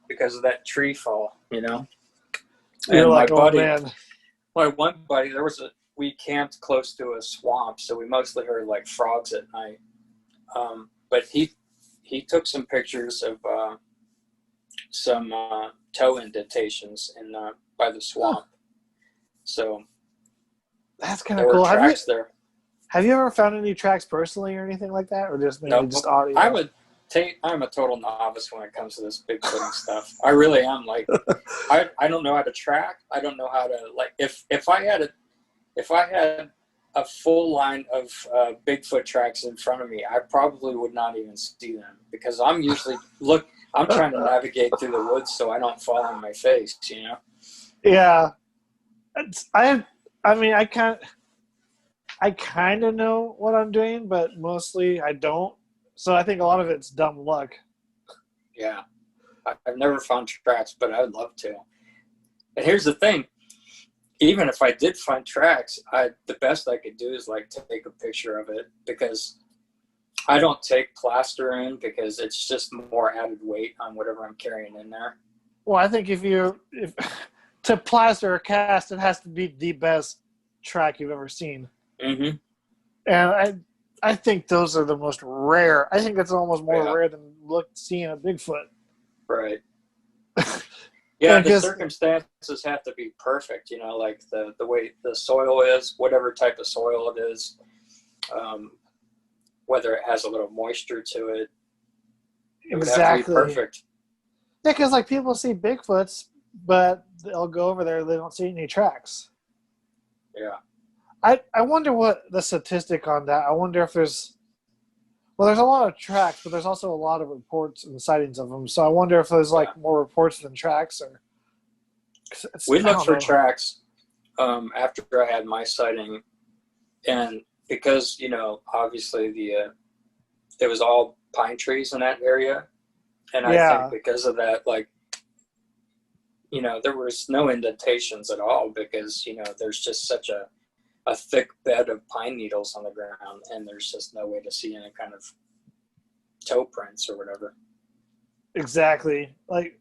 because of that tree fall, You're and like, my buddy, man. my one buddy, we camped close to a swamp, so we mostly heard like frogs at night. But he took some pictures of some toe indentations by the swamp. So that's kind of cool. Have you ever found any tracks personally or anything like that, or just maybe just audio? I'm a total novice when it comes to this Bigfooting stuff. I really am. Like, I don't know how to track. I don't know how to, like, if I had a full line of Bigfoot tracks in front of me, I probably would not even see them, because I'm usually I'm trying to navigate through the woods so I don't fall on my face, Yeah. I kind of know what I'm doing, but mostly I don't. So I think a lot of it's dumb luck. Yeah. I've never found tracks, but I would love to. And here's the thing. Even if I did find tracks, the best I could do is like take a picture of it, because I don't take plaster in, because it's just more added weight on whatever I'm carrying in there. Well, I think if to plaster or cast, it has to be the best track you've ever seen. Mm-hmm. And I think those are the most rare. I think it's almost more rare than seeing a Bigfoot. Right. Yeah, the circumstances have to be perfect, like the way the soil is, whatever type of soil it is, whether it has a little moisture to it. It would have to be perfect. Yeah, because like people see Bigfoots, but they'll go over there, they don't see any tracks. Yeah. I wonder what the statistic on that. I wonder if there's a lot of tracks, but there's also a lot of reports and sightings of them. So I wonder if there's more reports than tracks, or we looked for tracks after I had my sighting, and because obviously it was all pine trees in that area, and I think because of that, there was no indentations at all because there's just such a thick bed of pine needles on the ground, and there's just no way to see any kind of toe prints or whatever. Exactly. Like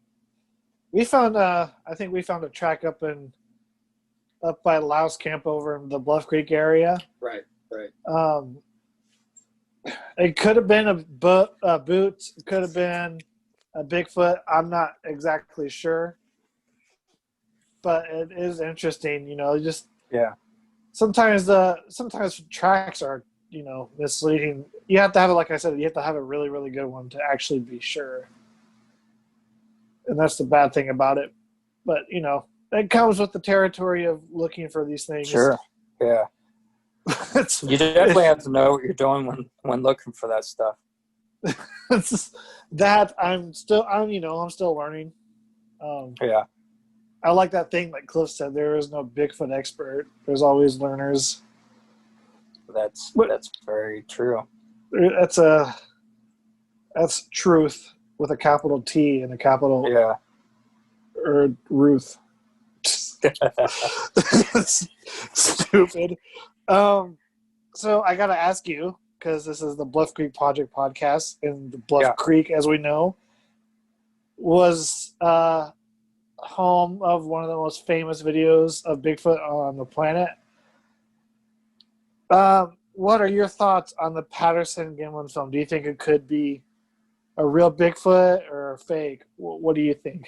we found, I think we found a track up by Louse Camp over in the Bluff Creek area. Right. It could have been a boot. It could have been a Bigfoot. I'm not exactly sure, but it is interesting. Sometimes tracks are misleading. You have to have it, like I said, you have to have a really, really good one to actually be sure. And that's the bad thing about it. But it comes with the territory of looking for these things. Sure. Yeah. You definitely have to know what you're doing when looking for that stuff. I'm still learning. Yeah. I like that thing like Cliff said, there is no Bigfoot expert. There's always learners. That's very true. That's truth with a capital T and a capital Ruth. Stupid. So I got to ask you, because this is the Bluff Creek Project Podcast, and the Bluff Creek, as we know, was home of one of the most famous videos of Bigfoot on the planet. What are your thoughts on the Patterson-Gimlin film? Do you think it could be a real Bigfoot or a fake? What do you think?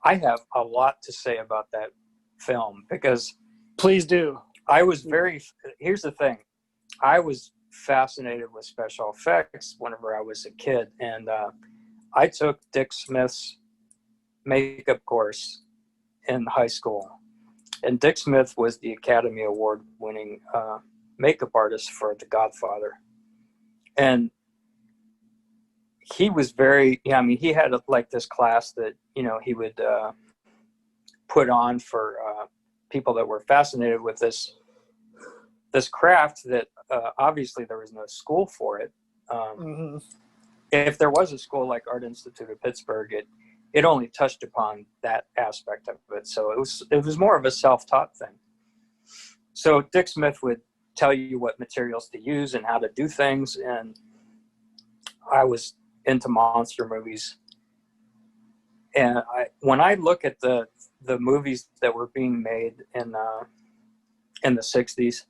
I have a lot to say about that film because... Please do. Here's the thing. I was fascinated with special effects whenever I was a kid, and I took Dick Smith's makeup course in high school. And Dick Smith was the Academy Award winning makeup artist for The Godfather. And he was he had this class that, he would put on for people that were fascinated with this craft that obviously there was no school for it. If there was a school like Art Institute of Pittsburgh, it only touched upon that aspect of it. So it was more of a self-taught thing. So Dick Smith would tell you what materials to use and how to do things. And I was into monster movies. And when I look at the movies that were being made in the 60s,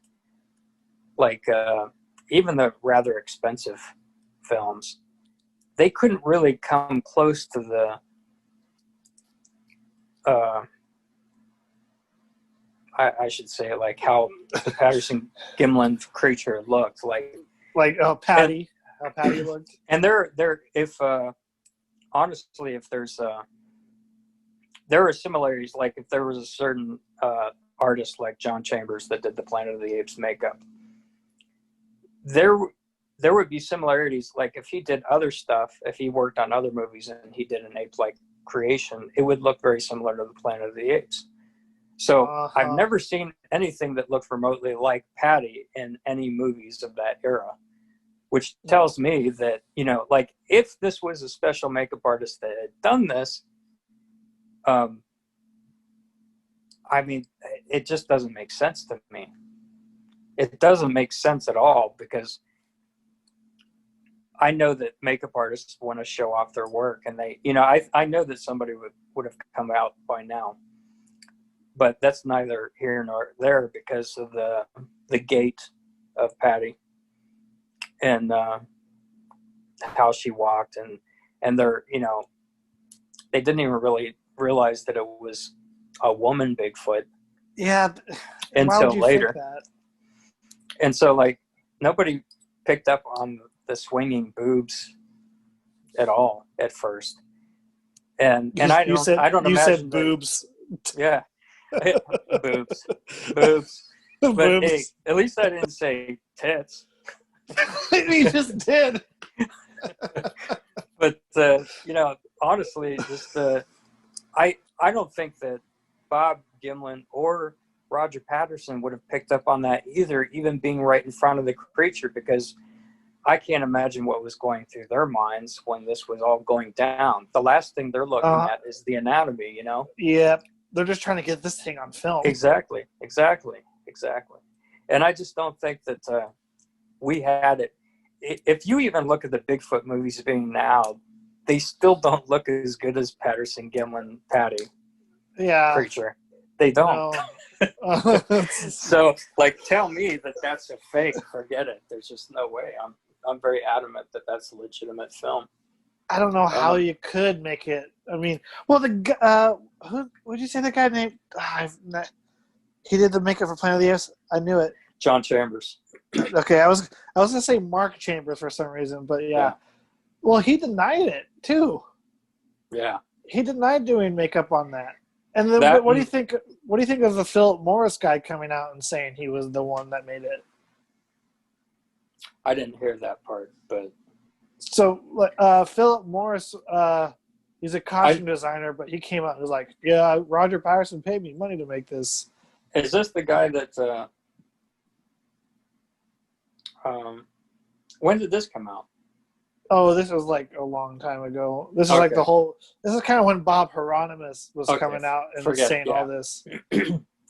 even the rather expensive films, they couldn't really come close to the I should say how the Patterson-Gimlin creature looked Patty. How Patty looked. And there are similarities. Like if there was a certain artist like John Chambers that did the Planet of the Apes makeup, there would be similarities. Like if he did other stuff, if he worked on other movies and he did an ape-like creation, it would look very similar to the Planet of the Apes. So I've never seen anything that looked remotely like Patty in any movies of that era, which tells me that, if this was a special makeup artist that had done this, it just doesn't make sense to me. It doesn't make sense at all because I know that makeup artists want to show off their work, and they, I know that somebody would have come out by now, but that's neither here nor there because of the gait of Patty and how she walked, and they're, they didn't even really realize that it was a woman Bigfoot. Yeah. Until later. And so, like, nobody picked up on the swinging boobs at all at first. And I don't imagine. You said boobs. Yeah. Boobs. But boobs. hey, at least I didn't say tits. You just did. But honestly, just I don't think that Bob Gimlin or Roger Patterson would have picked up on that either, even being right in front of the creature, because I can't imagine what was going through their minds when this was all going down. The last thing they're looking at is the anatomy, Yeah, they're just trying to get this thing on film. Exactly. And I just don't think that we had it. If you even look at the Bigfoot movies being now, they still don't look as good as Patterson, Gimlin, Patty. Yeah. Creature. They don't. No. So, like, tell me that that's a fake. Forget it. There's just no way. I'm very adamant that that's a legitimate film. I don't know how you could make it. I mean, well, who would you say the guy named? He did the makeup for Planet of the Apes. I knew it. John Chambers. Okay, I was gonna say Mark Chambers for some reason, but yeah. Well, he denied it too. Yeah. He denied doing makeup on that. And then, what do you think? What do you think of the Philip Morris guy coming out and saying he was the one that made it? I didn't hear that part, but so Philip Morris, he's a costume designer, but he came out and was like, "Yeah, Roger Patterson paid me money to make this." Is this the guy that? When did this come out? Oh, this was like a long time ago. This is like the whole. This is kind of when Bob Hieronymus was coming out and saying all this.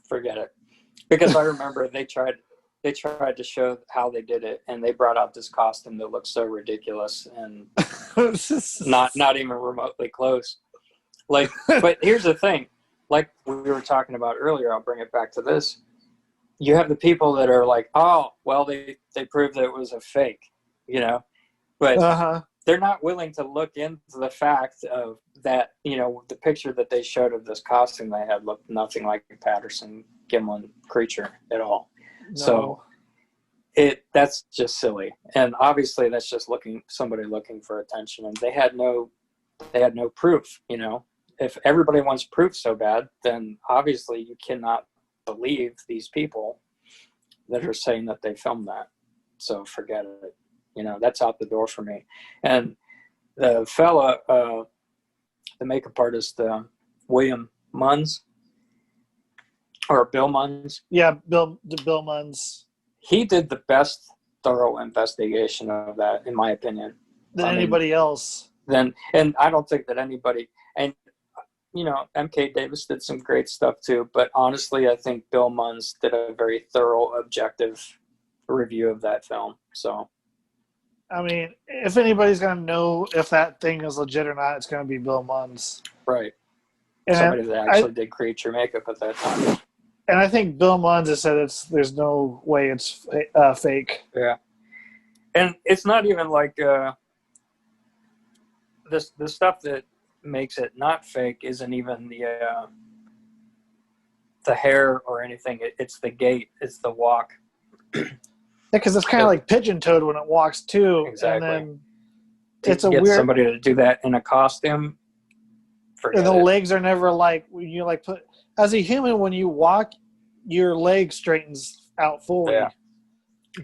Forget it, because I remember they tried to show how they did it, and they brought out this costume that looked so ridiculous and not even remotely close. Like, but here's the thing: like we were talking about earlier, I'll bring it back to this. You have the people that are like, oh, well, they proved that it was a fake, but they're not willing to look into the fact of that, the picture that they showed of this costume they had looked nothing like a Patterson Gimlin creature at all. No. So that's just silly. And obviously that's just somebody looking for attention, and they had no proof, If everybody wants proof so bad, then obviously you cannot believe these people that are saying that they filmed that. So forget it. That's out the door for me. And the fella, the makeup artist, William Munns, or Bill Munns. Yeah, Bill Munns. He did the best thorough investigation of that, in my opinion. Than anybody else. And I don't think that anybody, and MK Davis did some great stuff too, but honestly, I think Bill Munns did a very thorough, objective review of that film. So, I mean, if anybody's going to know if that thing is legit or not, it's going to be Bill Munns. Right. And somebody that actually did creature makeup at that time. And I think Bill Munns has said there's no way it's fake. Yeah. And it's not even like the stuff that makes it not fake isn't even the hair or anything. It's the gait. It's the walk. Because it's kind of like pigeon-toed when it walks too. Exactly. And then it's a weird. Somebody to do that in a costume. And the legs are never like put as a human when you walk, your leg straightens out forward. Yeah.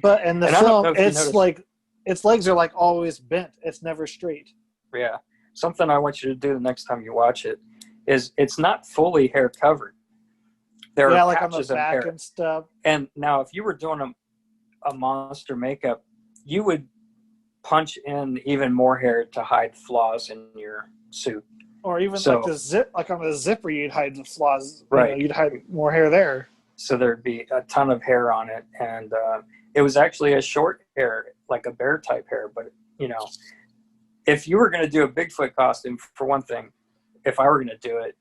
But in the film, it's like its legs are like always bent. It's never straight. Yeah. Something I want you to do the next time you watch it is it's not fully hair covered. There are like patches on the back of hair and stuff. And now, if you were doing a monster makeup, you would punch in even more hair to hide flaws in your suit. Or even like the zip, like on the zipper, you'd hide the flaws. Right. You'd hide more hair there. So there'd be a ton of hair on it, and it was actually a short hair, like a bear type hair. But if you were going to do a Bigfoot costume, for one thing, if I were going to do it,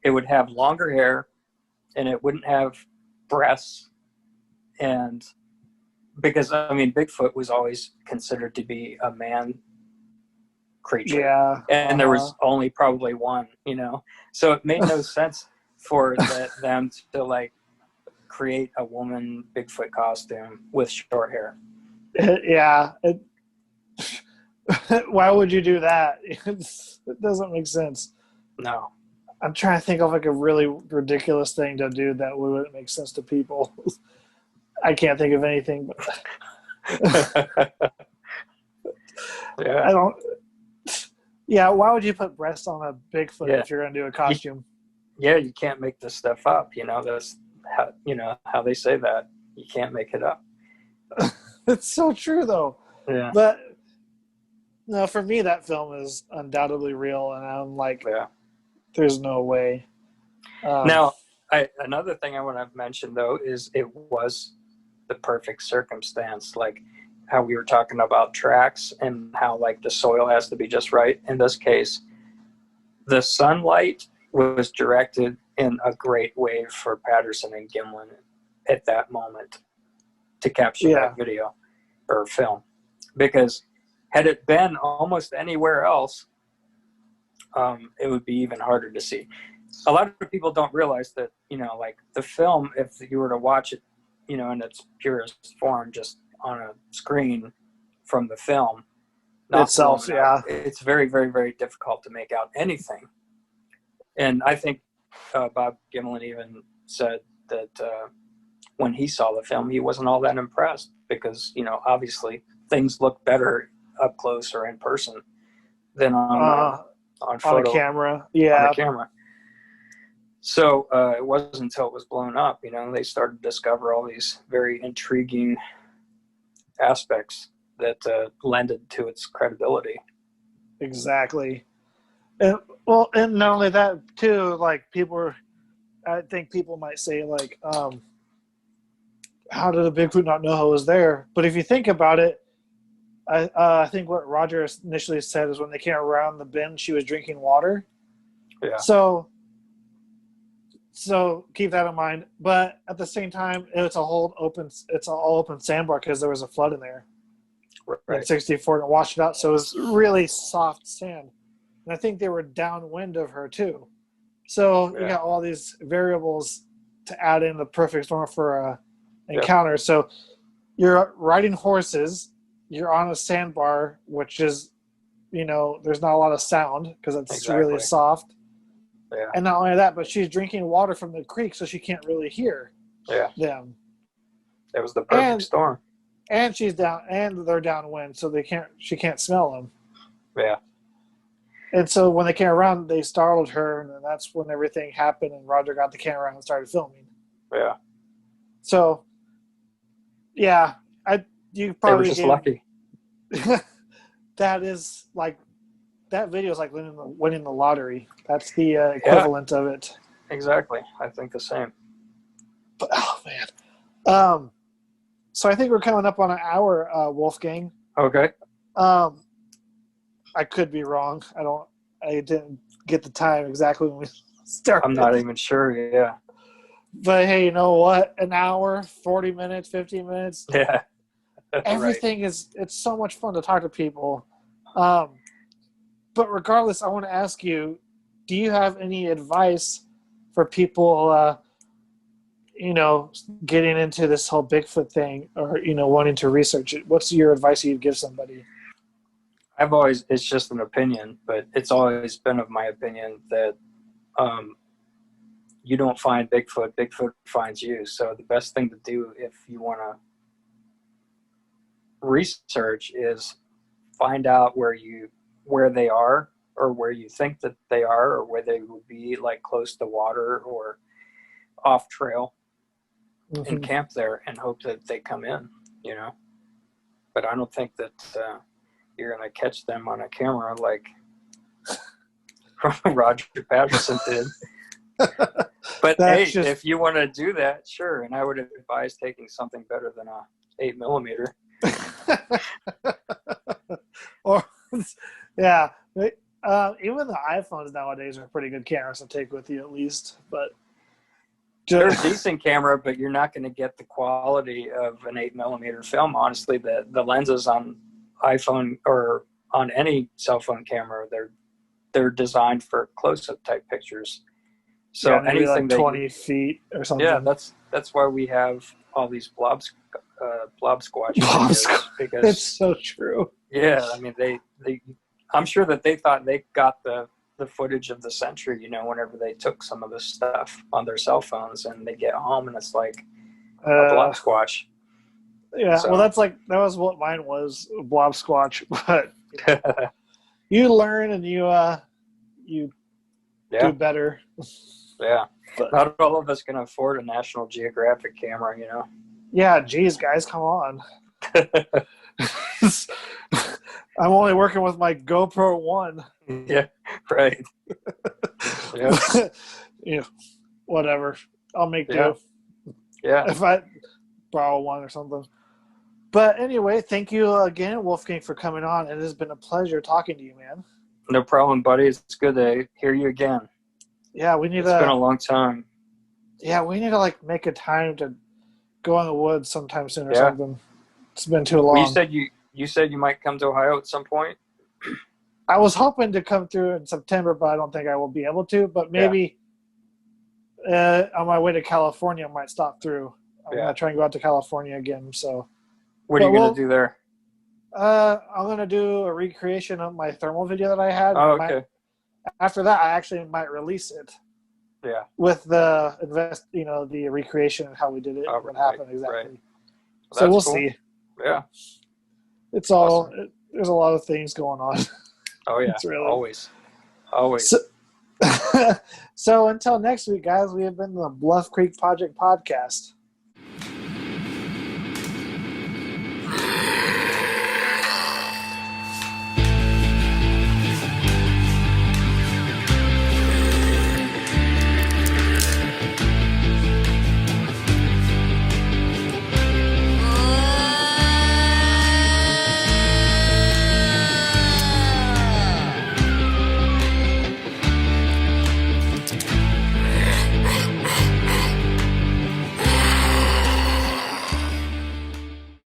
it would have longer hair, and it wouldn't have breasts. And because, Bigfoot was always considered to be a man creature. Yeah. And there was only probably one, so it made no sense for them to like create a woman Bigfoot costume with short hair. Yeah. Why would you do that? It doesn't make sense. No. I'm trying to think of like a really ridiculous thing to do that wouldn't make sense to people. I can't think of anything, but yeah. I don't. Yeah, why would you put breasts on a Bigfoot if you're going to do a costume? You can't make this stuff up. That's how they say that. You can't make it up. It's so true, though. Yeah. But no, for me, that film is undoubtedly real, and I'm like, there's no way. Now, another thing I want to mention, though, is it was the perfect circumstance. Like how we were talking about tracks and how like the soil has to be just right. In this case, the sunlight was directed in a great way for Patterson and Gimlin at that moment to capture that video or film. Because had it been almost anywhere else, it would be even harder to see. A lot of people don't realize that, like the film, if you were to watch it, in its purest form, just on a screen from the film itself, it's very, very, very difficult to make out anything. And I think Bob Gimlin even said that when he saw the film, he wasn't all that impressed because, obviously things look better up close or in person than on photo, on a camera. On a camera. So it wasn't until it was blown up, they started to discover all these very intriguing aspects that lended to its credibility. Exactly. And not only that too, like I think people might say like, how did a Bigfoot not know who was there? But if you think about it, I think what Roger initially said is when they came around the bend, she was drinking water. Yeah. So keep that in mind. But at the same time, it's all open sandbar because there was a flood in there. Right. In 64 and it washed it out. So it was really soft sand. And I think they were downwind of her too. So you got all these variables to add in the perfect storm for an encounter. So you're riding horses. You're on a sandbar, which is, there's not a lot of sound because it's really soft. Yeah. And not only that, but she's drinking water from the creek, so she can't really hear them. It was the perfect storm. And she's down, and they're downwind, so she can't smell them. Yeah. And so when they came around, they startled her, and then that's when everything happened, and Roger got the camera out and started filming. Yeah. So, you probably they were just lucky. That is like, that video is like winning the lottery. That's the equivalent of it. Exactly. I think the same. But, oh man. So I think we're coming up on an hour, Wolfgang. Okay. I could be wrong. I didn't get the time exactly when we started. I'm not even sure. Yeah. But hey, you know what? An hour, 40 minutes, 50 minutes. Yeah. Everything it's so much fun to talk to people. But regardless, I want to ask you, do you have any advice for people, getting into this whole Bigfoot thing or, wanting to research it? What's your advice you'd give somebody? It's just an opinion, but it's always been of my opinion that you don't find Bigfoot, Bigfoot finds you. So the best thing to do if you want to research is find out where they are or where you think that they are or where they would be like close to water or off trail and camp there and hope that they come in, but I don't think that you're going to catch them on a camera like Roger Patterson did. But if you want to do that, sure. And I would advise taking something better than a 8mm. Or even the iPhones nowadays are pretty good cameras to take with you at least. But they're a decent camera, but you're not going to get the quality of an 8mm film. Honestly, the lenses on iPhone or on any cell phone camera, they're designed for close-up type pictures. So anything like 20 feet or something. Yeah, that's why we have all these blob squatch videos, because it's so true. Yeah, I mean they I'm sure that they thought they got the footage of the century, whenever they took some of this stuff on their cell phones, and they get home and it's like a blob squatch. Yeah, so. Well, that was what mine was, a blob squatch. But you learn and you do better. Yeah, but not all of us can afford a National Geographic camera, Yeah, geez, guys, come on. I'm only working with my GoPro 1. Yeah, right. Yeah. Whatever. I'll make do. Yeah. If I borrow one or something. But anyway, thank you again, Wolfgang, for coming on. It has been a pleasure talking to you, man. No problem, buddy. It's good to hear you again. Yeah, it's been a long time. Yeah, we need to make a time to go in the woods sometime soon or something. It's been too long. Well, you said you might come to Ohio at some point. I was hoping to come through in September, but I don't think I will be able to. But maybe on my way to California, I might stop through. I'm gonna try and go out to California again. So, what are you gonna do there? I'm gonna do a recreation of my thermal video that I had. Oh, okay. After that, I actually might release it. Yeah. With the the recreation and how we did it, what happened exactly. Right. Well, so we'll see. Yeah. It's all. Awesome. There's a lot of things going on. Oh yeah. Always. So until next week, guys, we have been the Bluff Creek Project Podcast.